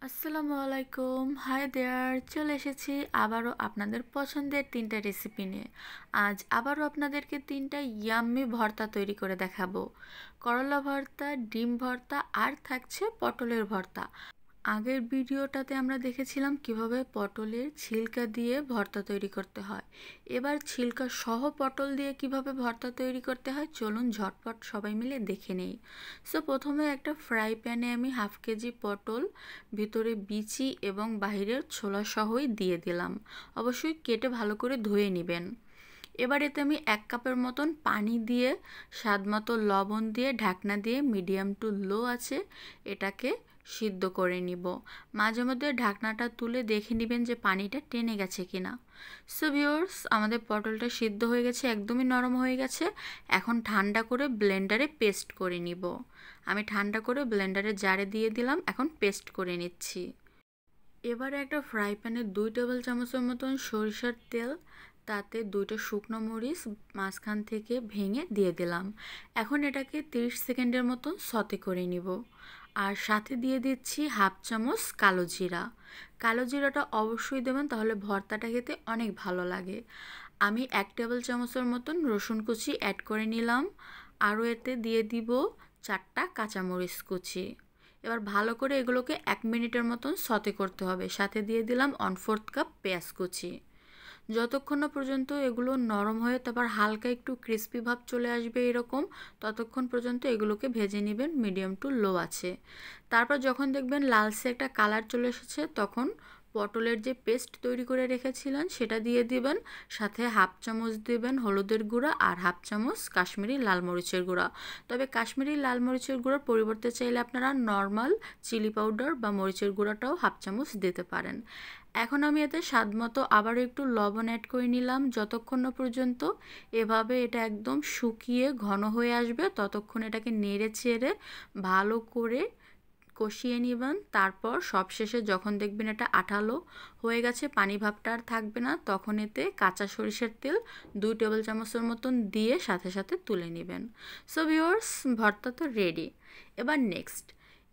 আসসালামু আলাইকুম, hi there. চলে এসেছি আবারও আপনাদের পছন্দের 3টা রেসিপি নিয়ে। আজ আবারও আপনাদেরকে 3টা ইয়াম্মি ভর্তা তৈরি করে দেখাবো। করলা ভর্তা, ডিম ভর্তা আর থাকছে পটলের ভর্তা। আগের ভিডিওটাতে আমরা দেখেছিলাম কিভাবে পটলের ছিলকা দিয়ে ভর্তা তৈরি করতে হয়। এবার ছিলকা সহ পটল দিয়ে কিভাবে ভর্তা তৈরি করতে হয় চলুন ঝটপট সবাই মিলে দেখে নেই। সো প্রথমে একটা ফ্রাই প্যানে আমি হাফ কেজি পটল ভিতরে বিচি এবং বাহিরের ছোলা সহই দিয়ে দিলাম। অবশ্যই কেটে ভালো করে ধুয়ে নেবেন। এবার এতে আমি 1 কাপের মতন পানি দিয়ে স্বাদ মতো লবণ দিয়ে ঢাকনা দিয়ে মিডিয়াম টু লো আছে এটাকে সিদ্ধ করে নিব। মাঝে মধ্যে ঢাকনাটা তুলে দেখে নেবেন যে পানিটা টেনে গেছে কিনা। সো ভিউয়ার্স, আমাদের পটলটা সিদ্ধ হয়ে গেছে, একদমই নরম হয়ে গেছে। এখন ঠান্ডা করে ব্লেন্ডারে পেস্ট করে নিব। আমি ঠান্ডা করে ব্লেন্ডারে জারে দিয়ে দিলাম, এখন পেস্ট করে নিচ্ছি। এবারে একটা ফ্রাই প্যানে 2 টেবিল চামচের মতন সরিষার তেল, তাতে 2টা শুকনো মরিচ মাঝখান থেকে ভেঙে দিয়ে দিলাম। এখন এটাকে 30 সেকেন্ডের মতো সতে করে নিব। আর সাথে দিয়ে দিচ্ছি হাফ চামচ কালো জিরা। কালো জিরাটা অবশ্যই দেবেন, তাহলে ভর্তাটা খেতে অনেক ভালো লাগে। আমি 1 টেবিল চামচের মতন রসুন কুচি অ্যাড করে নিলাম। আরও এতে দিয়ে দিব 4টা কাঁচামরিচ কুচি। এবার ভালো করে এগুলোকে 1 মিনিটের মতন সতে করতে হবে। সাথে দিয়ে দিলাম 1/4 কাপ পেঁয়াজ কুচি। যতক্ষণ না পর্যন্ত এগুলো নরম হয়ে তারপর হালকা একটু ক্রিস্পি ভাব চলে আসবে এরকম, ততক্ষণ পর্যন্ত এগুলোকে ভেজে নেবেন মিডিয়াম টু লো আছে। তারপর যখন দেখবেন লালচে একটা কালার চলে এসেছে, তখন পটলের যে পেস্ট তৈরি করে রেখেছিলেন সেটা দিয়ে দিবেন। সাথে হাফ চামচ দিবেন হলুদের গুঁড়া আর হাফ চামচ কাশ্মীরি লাল মরিচের গুঁড়া। তবে কাশ্মীরি লাল মরিচের গুঁড়ার পরিবর্তে চাইলে আপনারা নর্মাল চিলি পাউডার বা মরিচের গুঁড়াটাও হাফ চামচ দিতে পারেন। এখন আমি এতে স্বাদ মতো আবারও একটু লবণ অ্যাড করে নিলাম। যতক্ষণ না পর্যন্ত এভাবে এটা একদম শুকিয়ে ঘন হয়ে আসবে ততক্ষণ এটাকে নেড়ে চেড়ে ভালো করে কষিয়ে নেবেন। তারপর সবশেষে যখন দেখবেন এটা আঠালো হয়ে গেছে, পানি ভাবটা আর থাকবে না, তখন এতে কাঁচা সরিষার তেল 2 টেবিল চামচের মতন দিয়ে সাথে সাথে তুলে নেবেন। সো ভিউয়ার্স, ভর্তা তো রেডি।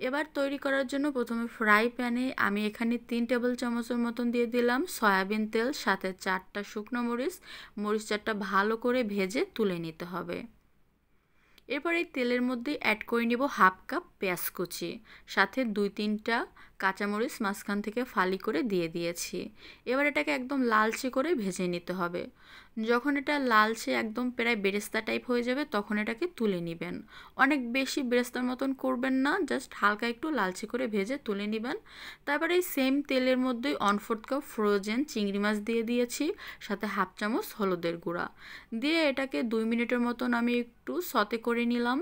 এবার তৈরি করার জন্য প্রথমে ফ্রাই প্যানে আমি এখানে 3 টেবিল চামচের মতন দিয়ে দিলাম সয়াবিন তেল, সাথে 4টা শুকনো মরিচ। মরিচ 4টা ভালো করে ভেজে তুলে নিতে হবে। এরপর এই তেলের মধ্যে অ্যাড করে নিব হাফ কাপ পেঁয়াজ কুচি, সাথে 2-3টা কাঁচামরিচ মাঝখান থেকে ফালি করে দিয়ে দিয়েছি। এবার এটাকে একদম লালচে করে ভেজে নিতে হবে। যখন এটা লালচে একদম প্রায় বেরেস্তা টাইপ হয়ে যাবে তখন এটাকে তুলে নেবেন। অনেক বেশি বেরেস্তার মতন করবেন না, জাস্ট হালকা একটু লালচে করে ভেজে তুলে নেবেন। তারপরে এই সেম তেলের মধ্যেই 1/4 কাপ ফ্রোজেন চিংড়ি মাছ দিয়ে দিয়েছি, সাথে হাফ চামচ হলুদের গুঁড়া দিয়ে এটাকে 2 মিনিটের মতন আমি একটু সতে করে নিলাম।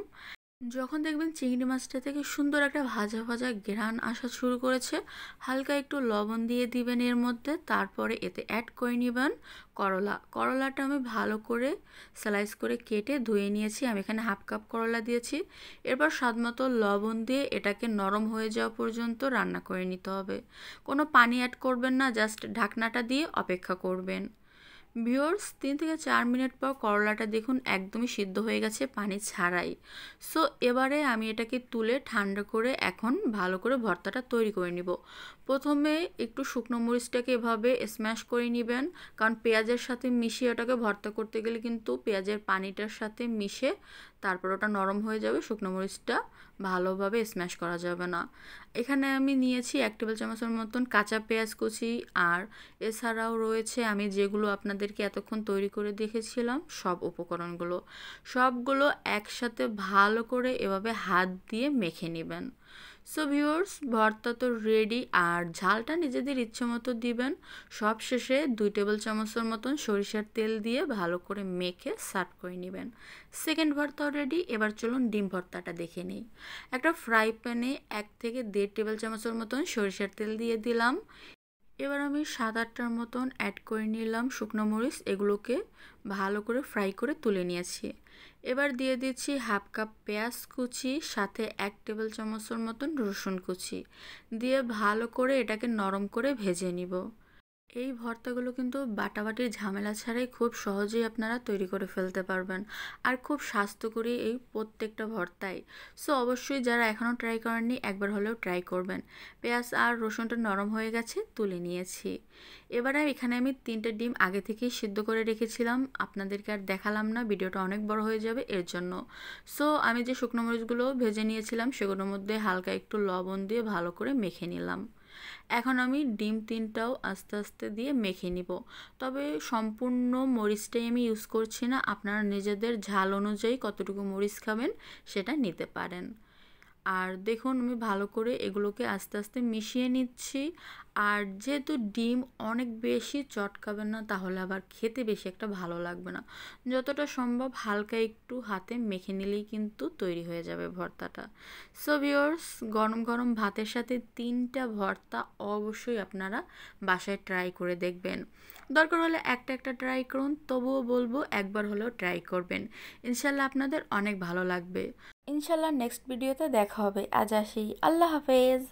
যখন দেখবেন চিংড়ি মাছটা থেকে সুন্দর একটা ভাজা ভাজা ঘ্রাণ আসা শুরু করেছে, হালকা একটু লবণ দিয়ে দিবেন এর মধ্যে। তারপরে এতে অ্যাড করে নেবেন করলাটা আমি ভালো করে স্লাইস করে কেটে ধুয়ে নিয়েছি। আমি এখানে হাফ কাপ করলা দিয়েছি। এরপর স্বাদমতো লবণ দিয়ে এটাকে নরম হয়ে যাওয়া পর্যন্ত রান্না করে নিতে হবে। কোনো পানি অ্যাড করবেন না, জাস্ট ঢাকনাটা দিয়ে অপেক্ষা করবেন। ভিউয়ার্স, 3 থেকে 4 মিনিট পর করলাটা দেখুন একদমই সিদ্ধ হয়ে গেছে পানি ছাড়াই। সো এবারে আমি এটাকে তুলে ঠান্ডা করে এখন ভালো করে ভর্তাটা তৈরি করে নিব। প্রথমে একটু শুকনো মরিচটাকে এভাবে স্ম্যাশ করে নেবেন, কারণ পেঁয়াজের সাথে মিশিয়ে ওটাকে ভর্তা করতে গেলে কিন্তু পেঁয়াজের পানিটার সাথে মিশে তারপর ওটা নরম হয়ে যাবে, শুকনো মরিচটা ভালোভাবে স্ম্যাশ করা যাবে না। এখানে আমি নিয়েছি 1 টেবিল চামচের মতন কাঁচা পেঁয়াজ কুচি, আর এছাড়াও রয়েছে আমি যেগুলো আপনাদেরকে এতক্ষণ তৈরি করে দেখেছিলাম সব উপকরণগুলো। সবগুলো একসাথে ভালো করে এভাবে হাত দিয়ে মেখে নেবেন। সো ভিউয়ার্স, ভর্তা তো রেডি, আর ঝালটা নিজেদের ইচ্ছে মতো দিবেন। সব শেষে 2 টেবিল চামচের মতন সরিষার তেল দিয়ে ভালো করে মেখে সার্ভ করে নেবেন। সেকেন্ড ভর্তাও রেডি। এবার চলুন ডিম ভর্তাটা দেখে নিই। একটা ফ্রাই প্যানে 1 থেকে 1.5 টেবিল চামচের মতন সরিষার তেল দিয়ে দিলাম। এবার আমি 7-8টার মতন অ্যাড করে নিলাম শুকনো মরিচ, এগুলোকে ভালো করে ফ্রাই করে তুলে নিয়েছি। এবার দিয়ে দিচ্ছি হাফ কাপ পেঁয়াজ কুচি, সাথে 1 টেবিল চামচের মতন রসুন কুচি দিয়ে ভালো করে এটাকে নরম করে ভেজে নিব। এই ভর্তাগুলো কিন্তু বাটাবাটির ঝামেলা ছাড়াই খুব সহজেই আপনারা তৈরি করে ফেলতে পারবেন, আর খুব স্বাস্থ্যকরী এই প্রত্যেকটা ভর্তাই। সো অবশ্যই যারা এখনও ট্রাই করেননি একবার হলেও ট্রাই করবেন। পেঁয়াজ আর রসুনটা নরম হয়ে গেছে, তুলে নিয়েছি। এবারে এখানে আমি 3টে ডিম আগে থেকেই সিদ্ধ করে রেখেছিলাম, আপনাদেরকে আর দেখালাম না, ভিডিওটা অনেক বড় হয়ে যাবে এর জন্য। সো আমি যে শুকনো মরিচগুলো ভেজে নিয়েছিলাম সেগুলোর মধ্যে হালকা একটু লবণ দিয়ে ভালো করে মেখে নিলাম। এখন আমি ডিম 3টাও আস্তে আস্তে দিয়ে মেখে নিব। তবে সম্পূর্ণ মরিচটাই আমি ইউজ করছি না, আপনারা নিজেদের ঝাল অনুযায়ী কতটুকু মরিচ খাবেন সেটা নিতে পারেন। আর দেখুন আমি ভালো করে এগুলোকে আস্তে আস্তে মিশিয়ে নিচ্ছি। আর যেহেতু ডিম অনেক বেশি চটকাবেন না, তাহলে আবার খেতে বেশি একটা ভালো লাগবে না। যতটা সম্ভব হালকা একটু হাতে মেখে নিলেই কিন্তু তৈরি হয়ে যাবে ভর্তাটা। সো ভিউয়ার্স, গরম গরম ভাতের সাথে 3টা ভর্তা অবশ্যই আপনারা বাসায় ট্রাই করে দেখবেন। দরকার হলে একটা একটা ট্রাই করুন, তবুও বলবো একবার হলেও ট্রাই করবেন। ইনশাল্লাহ আপনাদের অনেক ভালো লাগবে। ইনশাল্লাহ নেক্সট ভিডিওতে দেখা হবে। আজ আসি, আল্লাহ হাফেজ।